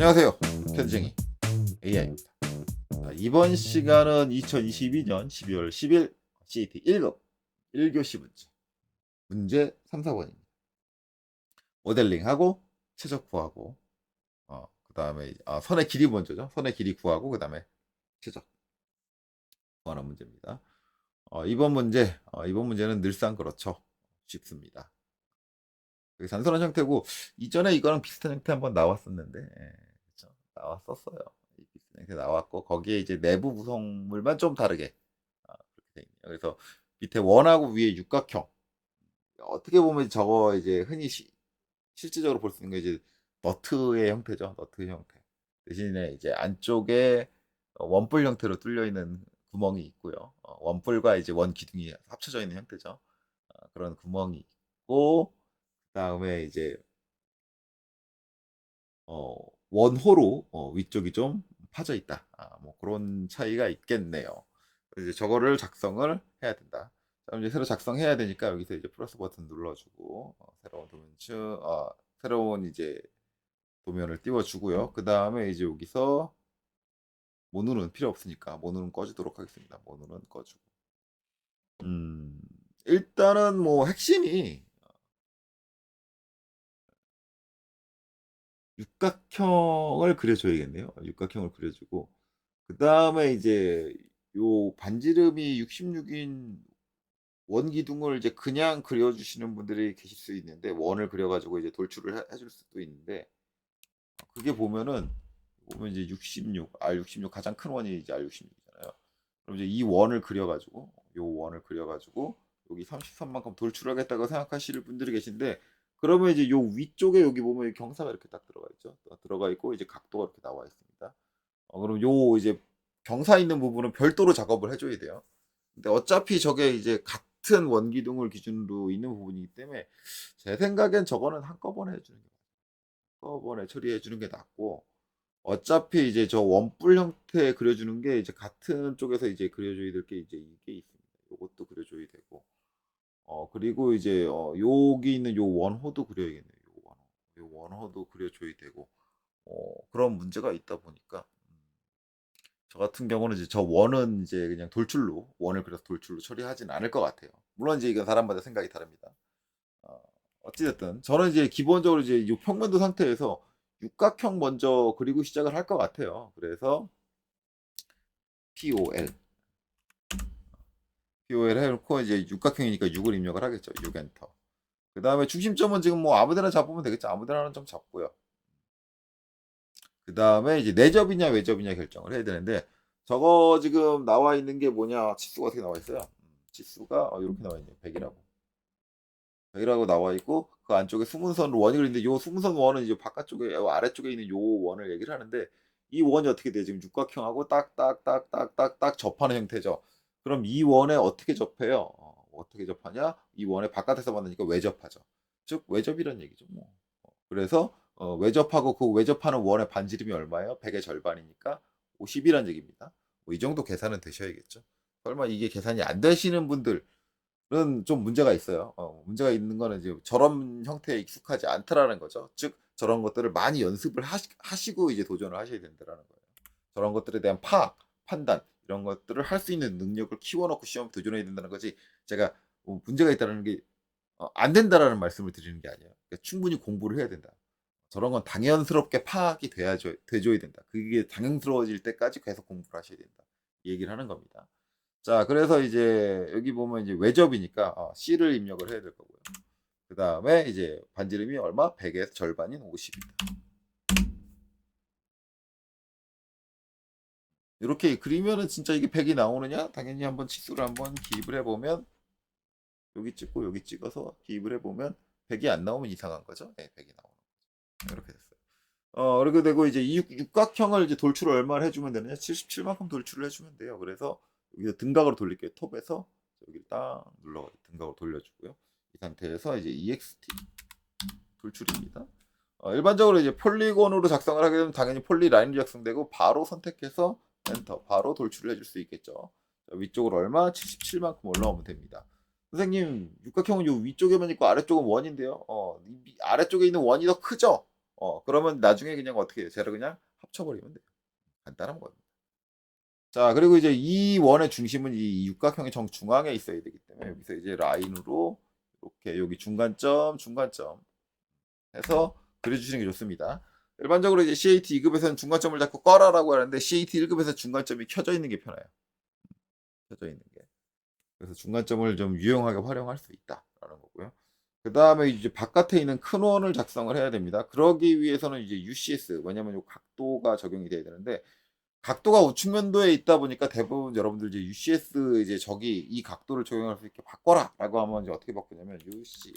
안녕하세요. 편쟁이 AI입니다. 이번 시간은 2022년 12월 10일 CET 1급 1교시 문제 3, 4번입니다. 모델링하고 최적 구하고 그다음에 선의 길이 먼저죠. 선의 길이 구하고 그다음에 최적 구하는 문제입니다. 이번 문제는 늘상 그렇죠. 쉽습니다. 되게 단순한 형태고 이전에 이거랑 비슷한 형태 한번 나왔었는데 그렇죠? 나왔었어요. 비슷한 형태 나왔고 거기에 이제 내부 구성물만 좀 다르게 그렇게 돼 있네요. 그래서 밑에 원하고 위에 육각형 어떻게 보면 저거 이제 흔히 실질적으로 볼 수 있는 게 이제 너트의 형태죠. 너트 형태 대신에 이제 안쪽에 원뿔 형태로 뚫려 있는 구멍이 있고요. 원뿔과 이제 원 기둥이 합쳐져 있는 형태죠. 그런 구멍이 있고 그다음에 이제 어, 원호로 위쪽이 좀 파져 있다. 뭐 그런 차이가 있겠네요. 이제 저거를 작성을 해야 된다. 자, 이제 새로 작성해야 되니까 여기서 이제 플러스 버튼 눌러주고 새로운 이제 도면을 띄워주고요. 그 다음에 이제 여기서 모누는 필요 없으니까 모누는 꺼주도록 하겠습니다. 모누는 꺼주고. 음, 일단은 뭐 핵심이 육각형을 그려줘야겠네요. 육각형을 그려주고 그 다음에 이제 요 반지름이 66인 원 기둥을 이제 그냥 그려주시는 분들이 계실 수 있는데 원을 그려가지고 이제 돌출을 해줄 수도 있는데 그게 보면 이제 66, R66 가장 큰 원이 이제 R66이잖아요. 그럼 이제 이 원을 그려가지고 요 원을 그려가지고 여기 33만큼 돌출하겠다고 생각하시는 분들이 계신데 그러면 이제 요 위쪽에 여기 보면 경사가 이렇게 딱 들어가 있죠. 들어가 있고 이제 각도가 이렇게 나와 있습니다. 그럼 요 이제 경사 있는 부분은 별도로 작업을 해줘야 돼요. 근데 어차피 저게 이제 같은 원기둥을 기준으로 있는 부분이기 때문에 제 생각엔 저거는 한꺼번에 해주는 게 한꺼번에 처리해 주는 게 낫고 어차피 이제 저 원뿔 형태 그려주는 게 이제 같은 쪽에서 이제 그려줘야 될 게 이제 이게 있습니다. 요것도 그려줘야 되고 그리고 이제 여기 있는 요 원호도 그려야겠네요. 요 원호도 그려줘야 되고 그런 문제가 있다 보니까 저 같은 경우는 이제 저 원은 이제 그냥 돌출로 원을 그려서 돌출로 처리하진 않을 것 같아요. 물론 이제 이건 사람마다 생각이 다릅니다. 어찌됐든 저는 이제 기본적으로 이제 이 평면도 상태에서 육각형 먼저 그리고 시작을 할 것 같아요. 그래서 POL POL 해놓고 이제 육각형이니까 6을 입력을 하겠죠. 6 엔터. 그 다음에 중심점은 지금 뭐 아무데나 잡으면 되겠죠. 아무데나 좀 잡고요. 그 다음에 이제 내접이냐 외접이냐 결정을 해야 되는데 저거 지금 나와 있는 게 뭐냐 치수가 어떻게 나와 있어요? 치수가 이렇게 나와 있네요. 100이라고. 100이라고 나와 있고 그 안쪽에 수문선 원이 그리는데 요 수문선 원은 이제 바깥쪽에 아래쪽에 있는 요 원을 얘기를 하는데 이 원이 어떻게 돼요? 지금 육각형하고 딱딱딱딱딱딱 접하는 형태죠. 그럼 이 원에 어떻게 접해요? 어떻게 접하냐? 이 원의 바깥에서 만나니까 외접하죠. 즉 외접이란 얘기죠. 뭐. 그래서 외접하고 그 외접하는 원의 반지름이 얼마예요? 100의 절반이니까 50이란 얘기입니다. 뭐이 정도 계산은 되셔야겠죠. 설마 이게 계산이 안 되시는 분들은 좀 문제가 있어요. 문제가 있는 거는 이제 저런 형태에 익숙하지 않더라는 거죠. 즉 저런 것들을 많이 연습을 하시고 이제 도전을 하셔야 된다라는 거예요. 저런 것들에 대한 파악, 판단 이런 것들을 할 수 있는 능력을 키워놓고 시험에 도전해야 된다는 거지. 제가 문제가 있다는 게 안 된다라는 말씀을 드리는 게 아니에요. 그러니까 충분히 공부를 해야 된다. 저런 건 당연스럽게 파악이 돼줘야 된다. 그게 당연스러워질 때까지 계속 공부를 하셔야 된다. 이 얘기를 하는 겁니다. 자, 그래서 이제 여기 보면 이제 외접이니까 C를 입력을 해야 될 거고요. 그 다음에 이제 반지름이 얼마? 100에서 절반인 50입니다. 이렇게 그리면은 진짜 이게 100이 나오느냐? 당연히 한번 치수를 한번 기입을 해보면 여기 찍고 여기 찍어서 기입을 해보면 100이 안 나오면 이상한 거죠. 네, 100이 나오는 거죠. 이렇게 됐어요. 이렇게 되고 이제 이 육각형을 이제 돌출을 얼마를 해주면 되느냐? 77만큼 돌출을 해주면 돼요. 그래서 여기서 등각으로 돌릴게요. 톱에서 여기를 딱 눌러 등각으로 돌려주고요. 이 상태에서 이제 EXT 돌출입니다. 일반적으로 이제 폴리곤으로 작성을 하게 되면 당연히 폴리라인으로 작성되고 바로 선택해서 엔터 바로 돌출을 해줄 수 있겠죠. 자, 위쪽으로 얼마? 77만큼 올라오면 됩니다. 선생님 육각형은 요 위쪽에만 있고 아래쪽은 원인데요. 아래쪽에 있는 원이 더 크죠? 그러면 나중에 그냥 어떻게 해요? 쟤를 그냥 합쳐버리면 돼요. 간단한 거예요. 자, 그리고 이제 이 원의 중심은 이 육각형의 정중앙에 있어야 되기 때문에 여기서 이제 라인으로 이렇게 여기 중간점, 중간점 해서 그려주시는 게 좋습니다. 일반적으로 이제 CAT 2급에서는 중간점을 자꾸 꺼라라고 하는데 CAT 1급에서 중간점이 켜져 있는 게 편해요. 켜져 있는 게. 그래서 중간점을 좀 유용하게 활용할 수 있다라는 거고요. 그 다음에 이제 바깥에 있는 큰 원을 작성을 해야 됩니다. 그러기 위해서는 이제 UCS, 왜냐면 요 각도가 적용이 돼야 되는데, 각도가 우측면도에 있다 보니까 대부분 여러분들 이제 UCS 이제 저기 이 각도를 적용할 수 있게 바꿔라 라고 하면 이제 어떻게 바꾸냐면 UCS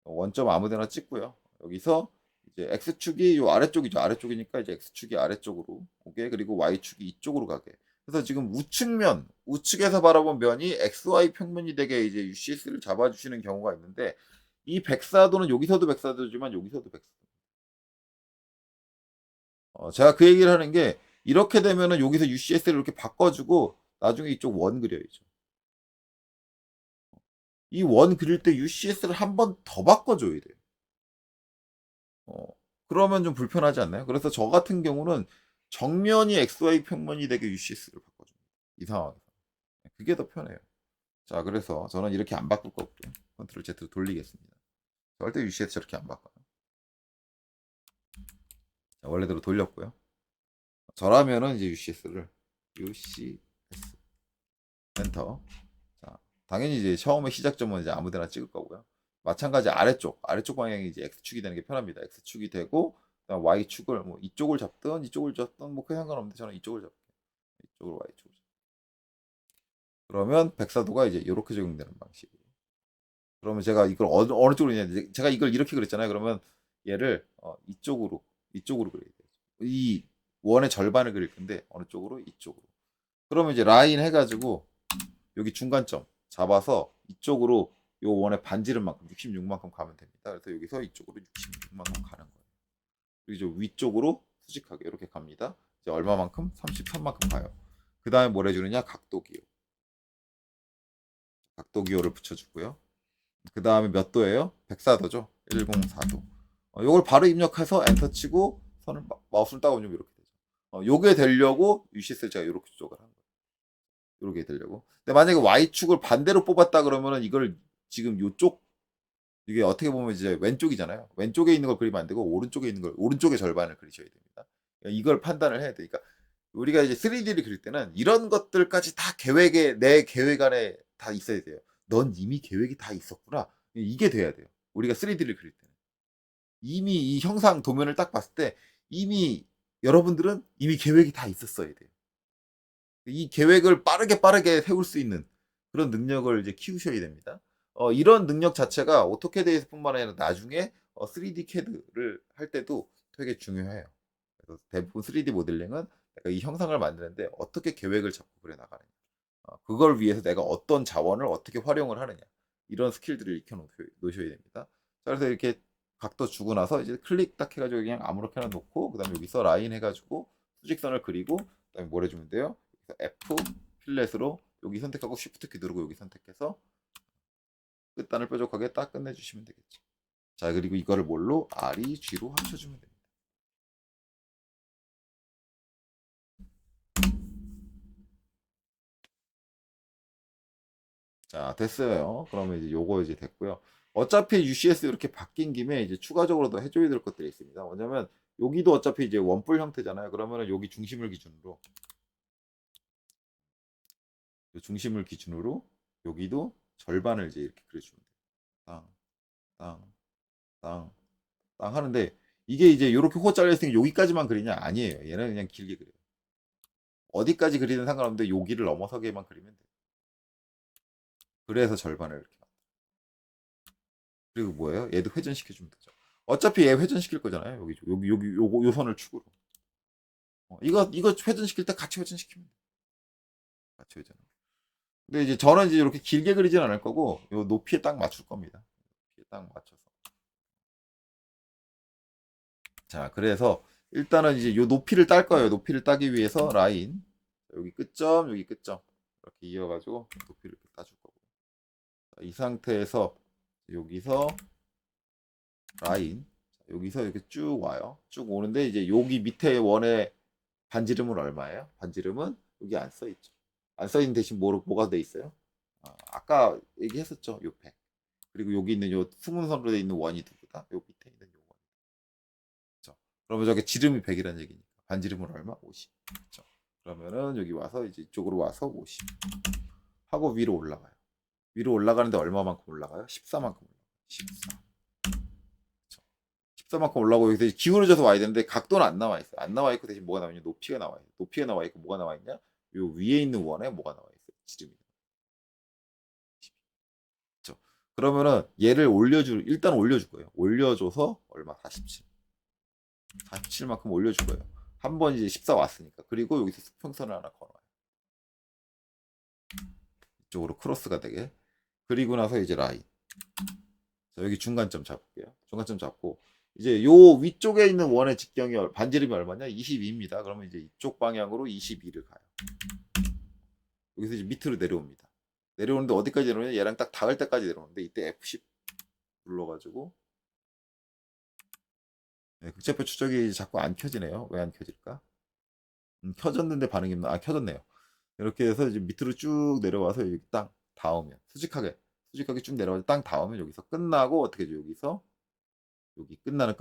원점 아무데나 찍고요. 여기서 이제 X축이 요 아래쪽이죠. 아래쪽이니까 이제 X축이 아래쪽으로 오게, 그리고 Y축이 이쪽으로 가게. 그래서 지금 우측면, 우측에서 바라본 면이 XY 평면이 되게 이제 UCS를 잡아주시는 경우가 있는데, 이 백사도는 여기서도 백사도지만 여기서도 백사도. 제가 그 얘기를 하는 게, 이렇게 되면은 여기서 UCS를 이렇게 바꿔주고 나중에 이쪽 원 그려야죠. 이 원 그릴 때 UCS를 한 번 더 바꿔줘야 돼요. 어, 그러면 좀 불편하지 않나요? 그래서 저 같은 경우는 정면이 XY 평면이 되게 UCS를 바꿔줍니다. 이 상황에서. 그게 더 편해요. 자, 그래서 저는 이렇게 안 바꿀 거고요. 컨트롤 Z 돌리겠습니다. 절대 UCS 저렇게 안 바꿔요. 자, 원래대로 돌렸고요. 저라면은 이제 UCS를 UCS 엔터. 자, 당연히 이제 처음에 시작점은 이제 아무데나 찍을 거고요. 마찬가지 아래쪽 방향이 이제 X축이 되는 게 편합니다. X축이 되고, 그다음 Y축을 뭐 이쪽을 잡든 뭐 크게 상관없는데 저는 이쪽을 잡을게요. 이쪽으로 Y축을. 그러면 백사도가 이제 이렇게 적용되는 방식이에요. 그러면 제가 이걸 어느 쪽으로 했냐? 제가 이걸 이렇게 그렸잖아요. 그러면 얘를 이쪽으로 그려야 돼요. 이 원의 절반을 그릴 건데 어느 쪽으로? 이쪽으로. 그러면 이제 라인 해가지고 여기 중간점 잡아서 이쪽으로 요 원의 반지름만큼 66만큼 가면 됩니다. 그래서 여기서 이쪽으로 66만큼 가는 거예요. 그리고 이제 위쪽으로 수직하게 이렇게 갑니다. 이제 얼마만큼? 33만큼 가요. 그 다음에 뭘 해주느냐? 각도 기호. 각도 기호를 붙여주고요. 그 다음에 몇 도예요? 104도죠. 104도. 요걸 바로 입력해서 엔터 치고 선을 마우스를 따가면 이렇게 되죠. 요게 되려고 UCS를 제가 이렇게 조작을 한 거예요. 이렇게 되려고. 근데 만약에 Y축을 반대로 뽑았다 그러면은 이걸 지금 요쪽, 이게 어떻게 보면 이제 왼쪽이잖아요. 왼쪽에 있는 걸 그리면 안 되고 오른쪽에 있는 걸, 오른쪽의 절반을 그리셔야 됩니다. 이걸 판단을 해야 되니까 우리가 이제 3D를 그릴 때는 이런 것들까지 다 내 계획 안에 다 있어야 돼요. 넌 이미 계획이 다 있었구나. 이게 돼야 돼요. 우리가 3D를 그릴 때는. 이미 이 형상 도면을 딱 봤을 때 이미 여러분들은 이미 계획이 다 있었어야 돼요. 이 계획을 빠르게 세울 수 있는 그런 능력을 이제 키우셔야 됩니다. 이런 능력 자체가 오토캐드에서뿐만 아니라 나중에 3D 캐드를 할 때도 되게 중요해요. 그래서 대부분 3D 모델링은 내가 이 형상을 만드는데 어떻게 계획을 잡고 그려 나가느냐, 그걸 위해서 내가 어떤 자원을 어떻게 활용을 하느냐, 이런 스킬들을 익혀 놓으셔야 됩니다. 자, 그래서 이렇게 각도 주고 나서 이제 클릭 딱 해가지고 그냥 아무렇게나 놓고, 그다음에 여기서 라인 해가지고 수직선을 그리고, 그다음에 뭘 해주면 돼요? F 필렛으로 여기 선택하고 Shift 키 누르고 여기 선택해서 끝단을 뾰족하게 딱 끝내주시면 되겠죠. 자, 그리고 이거를 뭘로? R이 G로 합쳐주면 됩니다. 자, 됐어요. 그러면 이제 요거 이제 됐고요. 어차피 UCS 이렇게 바뀐 김에 이제 추가적으로 더 해줘야 될 것들이 있습니다. 뭐냐면 여기도 어차피 이제 원뿔 형태잖아요. 그러면은 여기 중심을 기준으로, 여기도 절반을 이제 이렇게 그려주면 돼요. 땅, 땅, 땅, 땅 하는데, 이게 이제 이렇게 호 잘렸으니까 여기까지만 그리냐? 아니에요. 얘는 그냥 길게 그려요. 어디까지 그리든 상관없는데 여기를 넘어서게만 그리면 돼요. 그래서 절반을 이렇게. 그리고 뭐예요? 얘도 회전시켜주면 되죠. 어차피 얘 회전시킬 거잖아요. 요 선을 축으로. 이거 회전시킬 때 같이 회전시키면 돼. 같이 회전. 근데 이제 저는 이제 이렇게 길게 그리진 않을 거고, 요 높이에 딱 맞출 겁니다. 높이에 딱 맞춰서. 자, 그래서 일단은 이제 요 높이를 딸 거예요. 높이를 따기 위해서 라인. 여기 끝점, 여기 끝점. 이렇게 이어가지고 높이를 이렇게 따줄 거고. 자, 이 상태에서 여기서 라인. 여기서 이렇게 쭉 와요. 쭉 오는데 이제 여기 밑에 원의 반지름은 얼마예요? 반지름은 여기 안 써 있죠. 안 써 있는 대신 뭐가 돼 있어요? 아까 얘기했었죠. 요 100. 그리고 여기 있는 요 수문선으로 돼 있는 원이 누구다? 요 밑에 있는 요 원. 그렇죠? 그러면 저게 지름이 100이라는 얘기니까 반지름은 얼마? 50. 그렇죠? 그러면은 여기 와서 이제 이쪽으로 와서 50 하고 위로 올라가요. 위로 올라가는데 얼마만큼 올라가요? 14만큼 올라가요. 14. 14만큼 올라가고 여기서 기울어져서 와야 되는데 각도는 안 나와 있어요. 안 나와 있고 대신 뭐가 나와 있냐? 높이가 나와 있어요. 높이가 나와 있고 뭐가 나와 있냐? 요 위에 있는 원에 뭐가 나와 있어요? 지름이. 그렇죠? 그러면은 얘를 일단 올려줄 거예요. 올려줘서 얼마? 47. 47만큼 올려줄 거예요. 한 번 이제 14 왔으니까. 그리고 여기서 수평선을 하나 걸어요. 이쪽으로 크로스가 되게. 그리고 나서 이제 라인. 자, 여기 중간점 잡을게요. 중간점 잡고 이제 요 위쪽에 있는 원의 직경이 반지름이 얼마냐? 22입니다. 그러면 이제 이쪽 방향으로 22를 가요. 여기서 이제 밑으로 내려옵니다. 내려오는데 어디까지 내려오냐? 얘랑 딱 닿을 때까지 내려오는데 이때 F10 눌러가지고 네, 극좌표 추적이 자꾸 안 켜지네요. 왜 안 켜질까? 켜졌는데 반응이 없나? 켜졌네요. 이렇게 해서 이제 밑으로 쭉 내려와서 여기 딱 닿으면 수직하게 쭉 내려와서 딱 닿으면 여기서 끝나고 어떻게 해줘? 여기서 여기 끝나는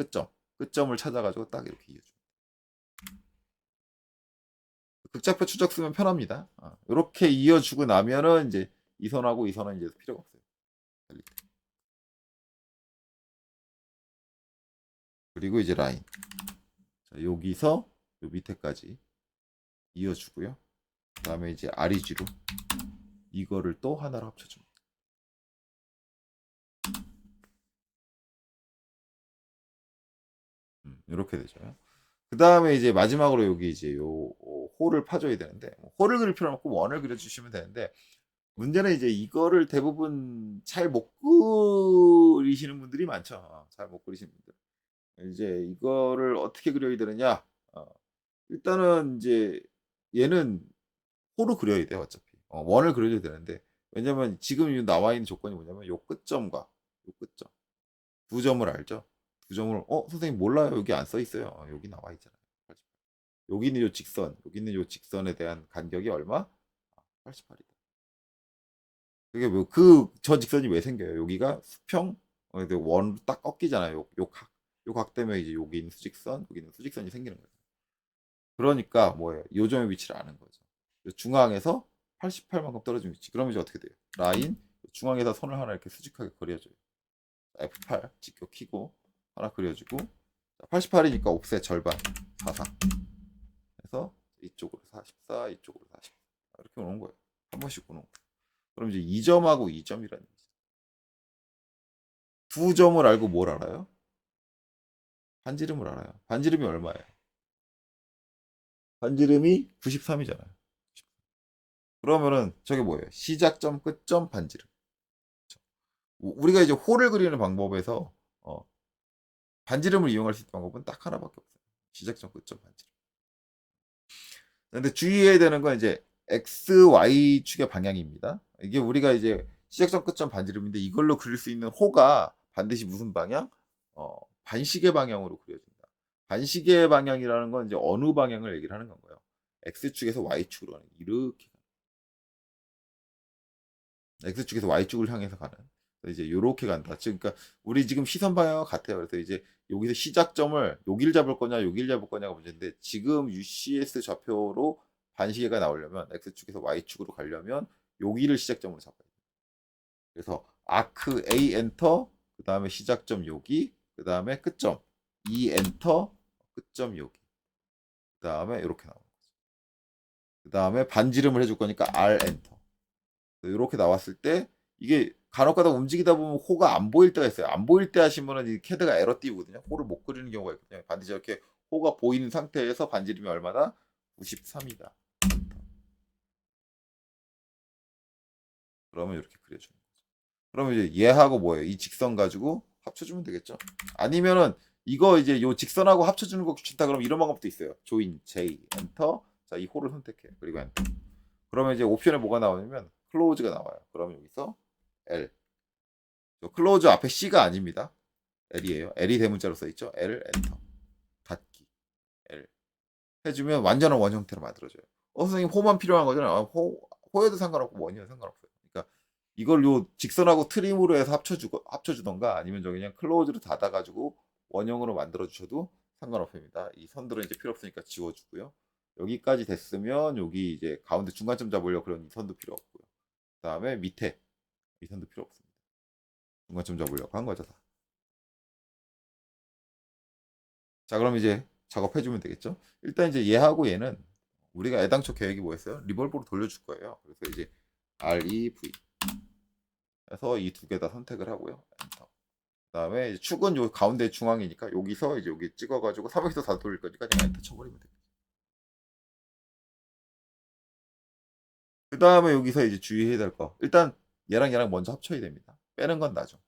끝점을 찾아가지고 딱 이렇게 이어줘. 극좌표 추적 쓰면 편합니다. 이렇게 이어주고 나면은 이제 이 선하고 이 선은 이제 필요가 없어요. 그리고 이제 라인. 자, 여기서 요 밑에까지 이어주고요. 그 다음에 이제 REG로 이거를 또 하나로 합쳐줍니다. 이렇게 되죠. 그 다음에 이제 마지막으로 여기 이제 요 홀을 파줘야 되는데 홀을 그릴 필요는 없고 원을 그려주시면 되는데 문제는 이제 이거를 대부분 잘 못 그리시는 분들이 많죠. 잘 못 그리시는 분들. 이제 이거를 어떻게 그려야 되느냐? 일단은 이제 얘는 호로 그려야 돼요, 어차피. 원을 그려줘야 되는데 왜냐면 지금 나와 있는 조건이 뭐냐면 요 끝점과 요 끝점 두 점을 알죠? 두 점을 선생님 몰라요. 여기 안 써 있어요. 여기 나와 있잖아요. 여기 있는 요 직선, 여기 있는 요 직선에 대한 간격이 얼마? 88이다. 그게 뭐 저 직선이 왜 생겨요? 여기가 수평 원으로 딱 꺾이잖아요. 요 각 때문에 이제 여기 있는 수직선, 여기 있는 수직선이 생기는 거예요. 그러니까 뭐예요? 요점의 위치를 아는 거죠. 중앙에서 88만큼 떨어진 위치. 그러면 이제 어떻게 돼요? 라인 중앙에서 선을 하나 이렇게 수직하게 그려줘요. F8 직교 키고 하나 그려주고 88이니까 옵셋 절반 44 해서 이쪽으로 44 이쪽으로 44 이렇게 오는 거예요. 한 번씩 오는 거예요. 그럼 이제 2점하고 2점이라는 얘기죠. 두 점을 알고 뭘 알아요? 반지름을 알아요. 반지름이 얼마예요? 반지름이 93이잖아요. 그러면은 저게 뭐예요? 시작점, 끝점, 반지름. 우리가 이제 홀을 그리는 방법에서 반지름을 이용할 수 있는 방법은 딱 하나밖에 없어요. 시작점, 끝점, 반지름. 근데 주의해야 되는 건 이제 x, y 축의 방향입니다. 이게 우리가 이제 시작점, 끝점, 반지름인데 이걸로 그릴 수 있는 호가 반드시 무슨 방향? 반시계 방향으로 그려진다. 반시계 방향이라는 건 이제 어느 방향을 얘기를 하는 건가요? x축에서 y축으로 가는 이렇게 x축에서 y축을 향해서 가는 이제 이렇게 간다. 그러니까 우리 지금 시선 방향과 같아요. 그래서 이제 여기서 시작점을 여길 잡을 거냐 여길 잡을 거냐가 문제인데 지금 UCS 좌표로 반시계가 나오려면 x축에서 y축으로 가려면 여기를 시작점으로 잡아야 돼요. 그래서 아크 A 엔터 그 다음에 시작점 여기 그 다음에 끝점 E 엔터 끝점 여기 그 다음에 이렇게 나오는 거죠. 그 다음에 반지름을 해줄 거니까 R 엔터 이렇게 나왔을 때 이게 간혹가다 움직이다 보면 호가 안 보일 때가 있어요. 안 보일 때 하시면은 이 캐드가 에러 띄우거든요. 호를 못 그리는 경우가 있거든요. 반드시 이렇게 호가 보이는 상태에서 반지름이 얼마다? 93이다. 그러면 이렇게 그려주는 거죠. 그러면 이제 얘하고 뭐예요? 이 직선 가지고 합쳐주면 되겠죠. 아니면은 이거 이제 요 직선하고 합쳐주는 거 귀찮다 그러면 이런 방법도 있어요. 조인 J 엔터 자 이 호를 선택해 그리고 엔터. 그러면 이제 옵션에 뭐가 나오냐면 클로즈가 나와요. 그러면 여기서 L 클로즈 앞에 C가 아닙니다. L이에요. L이 대문자로 써있죠. L 엔터 닫기 L 해주면 완전한 원 형태로 만들어져요. 선생님 호만 필요한 거잖아요. 호여도 상관없고 원이어도 상관없어요. 그러니까 이걸 요 직선하고 트림으로 해서 합쳐주던가 아니면 저 그냥 클로즈로 닫아가지고 원형으로 만들어 주셔도 상관없습니다. 이 선들은 이제 필요 없으니까 지워주고요. 여기까지 됐으면 여기 이제 가운데 중간점 잡으려고 그런 이 선도 필요 없고요. 그 다음에 밑에 이 선도 필요 없습니다. 중간점 잡으려고 한 거죠 다. 자 그럼 이제 작업해주면 되겠죠. 일단 이제 얘하고 얘는 우리가 애당초 계획이 뭐였어요? 리볼브로 돌려줄 거예요. 그래서 이제 REV 해서 이 두 개 다 선택을 하고요. 엔터. 그 다음에 축은 요 가운데 중앙이니까 여기서 이제 여기 찍어가지고 300도 다 돌릴 거니까 그냥 엔터 쳐버리면 됩니다. 그 다음에 여기서 이제 주의해야 될 거. 일단 얘랑 먼저 합쳐야 됩니다. 빼는 건 나죠.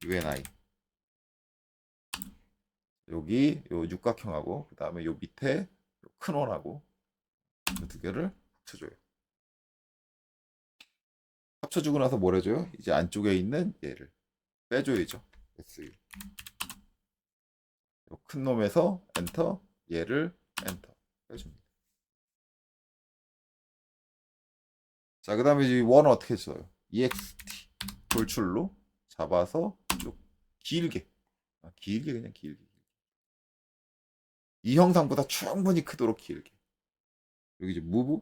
UNI. 여기 요 육각형하고 그 다음에 요 밑에 큰 원하고 이 두 개를 합쳐줘요. 합쳐주고 나서 뭘 해줘요? 이제 안쪽에 있는 얘를 빼줘야죠. SU. 큰 놈에서 엔터, 얘를 엔터 빼줍니다. 자, 그 다음에 이 원은 어떻게 써요? EXT 돌출로 잡아서 쭉 길게, 길게 그냥 길게. 이 형상보다 충분히 크도록 길게. 여기 이제 무브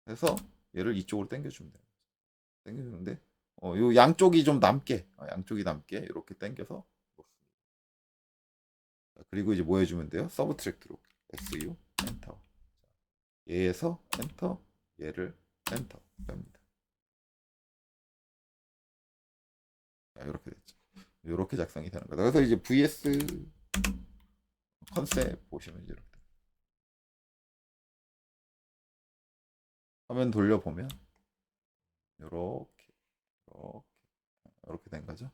해서 얘를 이쪽으로 당겨주면 돼요. 당겨주는데, 요 양쪽이 좀 남게, 양쪽이 남게 이렇게 당겨서. 그리고 이제 뭐 해주면 돼요? 서브트랙트로 SU 엔터. 얘에서 엔터, 얘를 엔터 뺍니다. 자, 이렇게 됐죠. 이렇게 작성이 되는 거다. 그래서 이제 VS 컨셉 보시면 이제 이렇게 화면 돌려보면 이렇게 이렇게 된 거죠.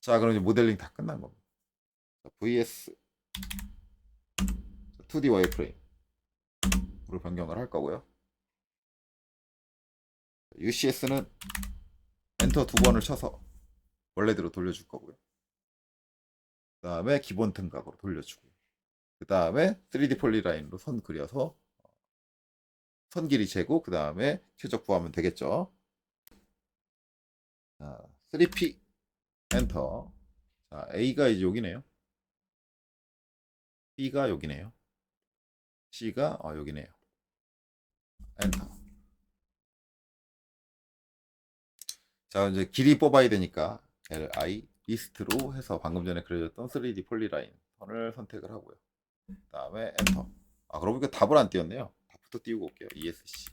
자, 그럼 이제 모델링 다 끝난 겁니다. 자, VS 2D 와이프레임으로 변경을 할 거고요. UCS는 엔터 두 번을 쳐서 원래대로 돌려줄 거고요. 그 다음에 기본 등각으로 돌려주고요. 그 다음에 3D 폴리라인으로 선 그려서 선 길이 재고 그 다음에 최적 구하면 되겠죠. 자, 3P 엔터. 자, A가 이제 여기네요. B가 여기네요. C가 여기네요. 엔터. 자, 이제 길이 뽑아야 되니까 LI 리스트로 해서 방금 전에 그려졌던 3D 폴리라인 선을 선택을 하고요. 그 다음에 엔터. 그러고 보니까 답을 안 띄웠네요. 답부터 띄우고 올게요. ESC.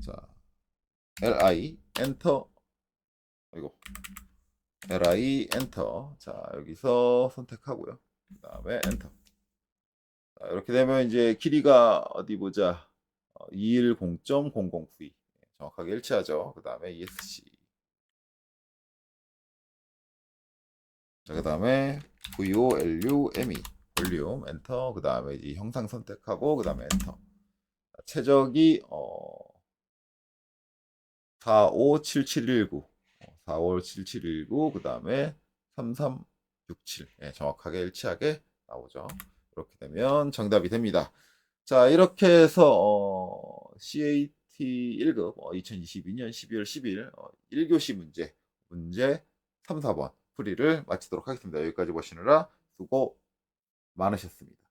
자, LI 엔터. 이거 LI 엔터. 자, 여기서 선택하고요. 그 다음에 엔터. 자, 이렇게 되면 이제 길이가 어디 보자. 210.00V 정확하게 일치하죠. 그 다음에 ESC. 자, 그 다음에 VOLUME 볼륨 엔터. 그 다음에 이 형상 선택하고 그 다음에 엔터. 최적이 457719 457719 그 다음에 3367 정확하게 일치하게 나오죠. 이렇게 되면 정답이 됩니다. 자, 이렇게 해서 CAT 1급 2022년 12월 10일 1교시 문제 3, 4번 풀이를 마치도록 하겠습니다. 여기까지 보시느라 수고 많으셨습니다.